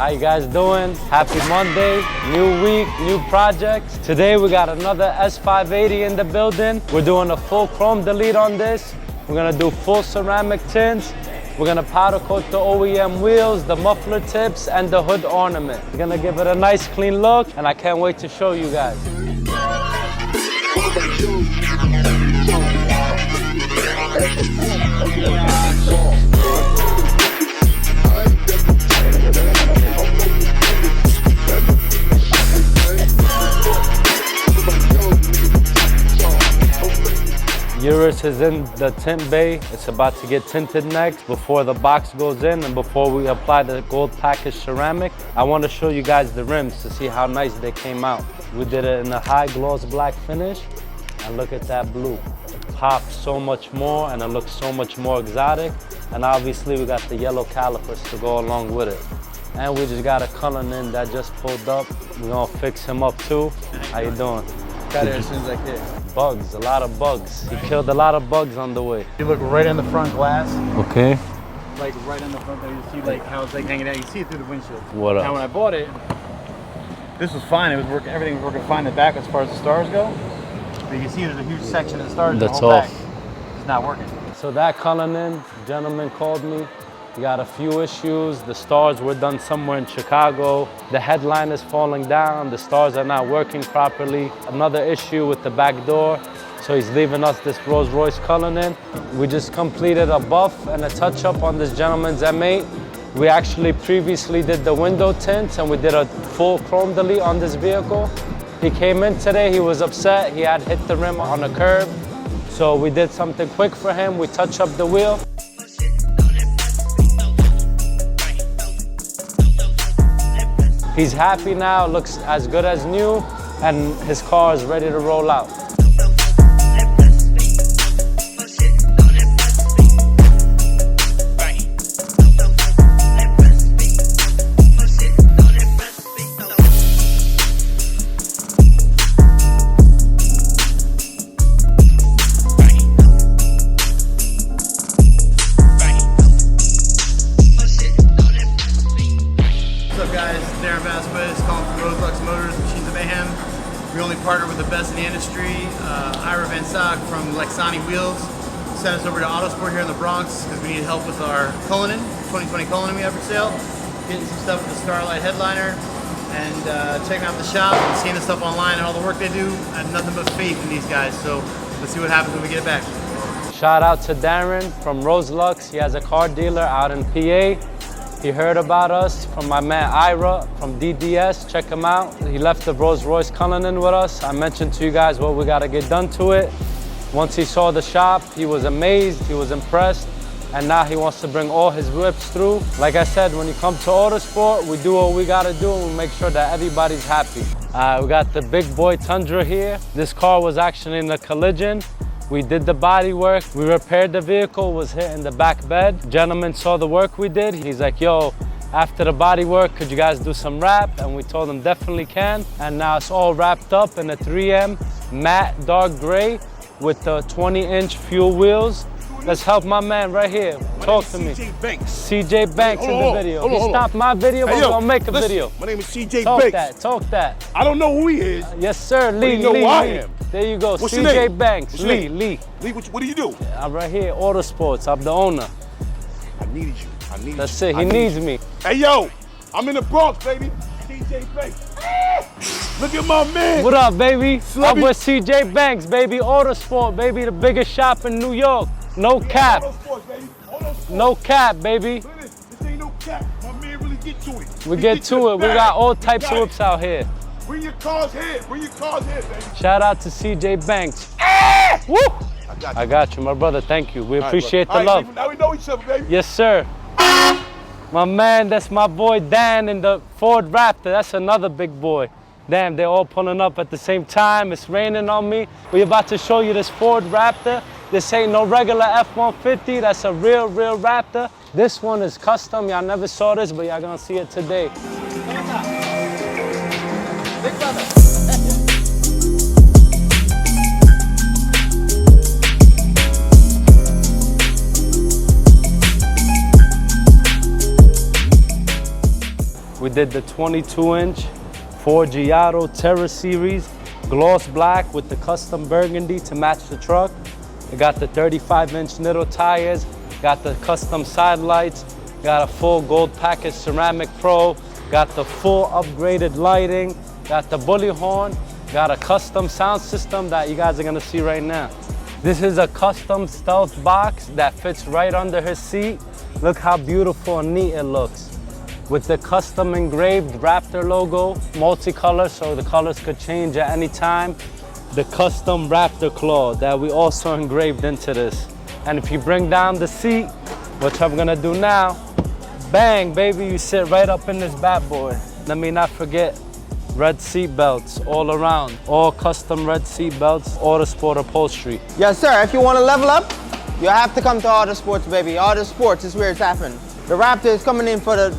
How you guys doing? Happy Monday, new week, new projects. Today we got another S580 in the building. We're doing a full chrome delete on this. We're gonna do full ceramic tints. We're gonna powder coat the OEM wheels, the muffler tips, and the hood ornament. We're gonna give it a nice clean look, and I can't wait to show you guys. Urus is in the tint bay. It's about to get tinted next before the box goes in and before we apply the gold package ceramic. I want to show you guys the rims to see how nice they came out. We did it in a high gloss black finish, and look at that blue. It pops so much more and it looks so much more exotic. And obviously we got the yellow calipers to go along with it. And we just got a Cullinan that just pulled up. We're gonna fix him up too. How you doing? Got here as soon as I could. Bugs, a lot of bugs. He killed a lot of bugs on the way. You look right in the front glass. Okay. Like right in the front there, you see like how it's like hanging out. You see it through the windshield. What up? Now when I bought it, this was fine. It was working. Everything was working fine in the back as far as the stars go. But you can see there's a huge section of the stars. That's the whole off. back. It's not working. So that Cullinan gentleman called me. We got a few issues. The stars were done somewhere in Chicago. The headline is falling down. The stars are not working properly. Another issue with the back door. So he's leaving us this Rolls Royce Cullinan. We just completed a buff and a touch-up on this gentleman's M8. We actually previously did the window tints and we did a full chrome delete on this vehicle. He came in today, he was upset. He had hit the rim on a curb. So we did something quick for him. We touched up the wheel. He's happy now, looks as good as new, and his car is ready to roll out. RoseLux Motors, Machines of Mayhem. We only partner with the best in the industry. From Lexani Wheels sent us over to Autosport here in the Bronx because we needed help with our Cullinan, 2020 Cullinan we have for sale. Getting some stuff with the Starlight headliner and checking out the shop and seeing the stuff online and all the work they do. I have nothing but faith in these guys, so let's see what happens when we get it back. Shout out to Darren from RoseLux. He has a car dealer out in PA. He heard about us from my man Ira from DDS. Check him out. He left the Rolls Royce Cullinan with us. I mentioned to you guys what we got to get done to it. Once he saw the shop, he was amazed, he was impressed, and now he wants to bring all his whips through. Like I said, when you come to Autosport, we do what we got to do and we make sure that everybody's happy. We got the big boy Tundra here. This car was actually in a collision. We did the body work, we repaired the vehicle, was hit in the back bed. Gentleman saw the work we did. He's like, yo, after the body work, could you guys do some wrap? And we told him definitely can. And now it's all wrapped up in a 3M matte dark gray with the 20-inch fuel wheels. Let's help my man right here. Talk to me. CJ Banks. CJ Banks in the video. He stopped my video, but we're gonna make a video. My name is CJ Talk Banks. talk that. I don't know who he is. Yes, sir. Lee, you know Lee, who I Lee. am. There you go. What's your CJ name? Banks. What's your Lee, name? Lee. Lee, what do you do? I'm right here, Autosports. I'm the owner. I needed you. I needed That's you. it. He needs me. Hey, yo, I'm in the Bronx, baby. CJ Banks. Look at my man. What up, baby? Slubby. I'm with CJ Banks, baby. Autosport, baby. The biggest shop in New York. No cap. Autosports, baby. Autosports. No cap, baby. Look at this. This ain't no cap. My man really get to it. We get to it. We got all types of got it. whips out here. Bring your cars here. Bring your cars here, baby. Shout out to CJ Banks. Woo! I got you, my brother. Thank you. We appreciate the love. Now we know each other, baby. Yes, sir. My man, that's my boy Dan in the Ford Raptor. That's another big boy. Damn, they're all pulling up at the same time. It's raining on me. We're about to show you this Ford Raptor. This ain't no regular F-150. That's a real Raptor. This one is custom. Y'all never saw this, but y'all gonna see it today. Big brother. We We did the 22-inch Ford Giotto Terra Series, gloss black with the custom burgundy to match the truck. We got the 35-inch Nitto tires, got the custom side lights, got a full gold package ceramic pro, got the full upgraded lighting, got the bully horn, got a custom sound system that you guys are gonna see right now. This is a custom stealth box that fits right under his seat. Look how beautiful and neat it looks. With the custom engraved Raptor logo, multicolor, so the colors could change at any time. The custom Raptor claw that we also engraved into this. And if you bring down the seat, which I'm gonna do now, bang, baby, you sit right up in this bad boy. Let me not forget, red seat belts all around. All custom red seat belts, Autosport upholstery. Yes, sir. If you want to level up, you have to come to Autosports, baby. Autosports is where it's happening. The Raptor is coming in for the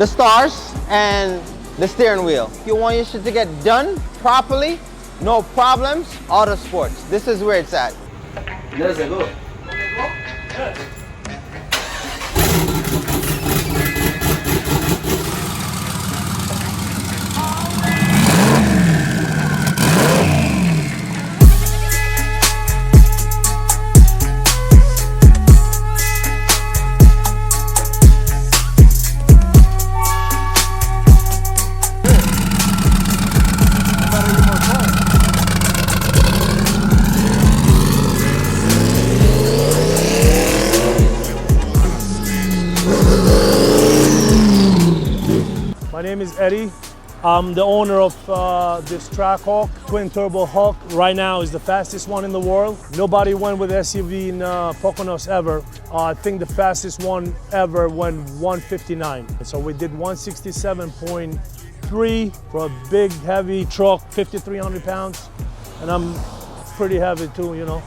stars and the steering wheel. If you want your shit to get done properly, no problems, Autosports. This is where it's at. Let's go. My name is Eddie. I'm the owner of this Trackhawk twin turbo Hawk. Right now is the fastest one in the world. Nobody went with SUV in Poconos ever. I think the fastest one ever went 159. So we did 167.3 for a big heavy truck, 5,300 pounds. And I'm pretty heavy too, you know.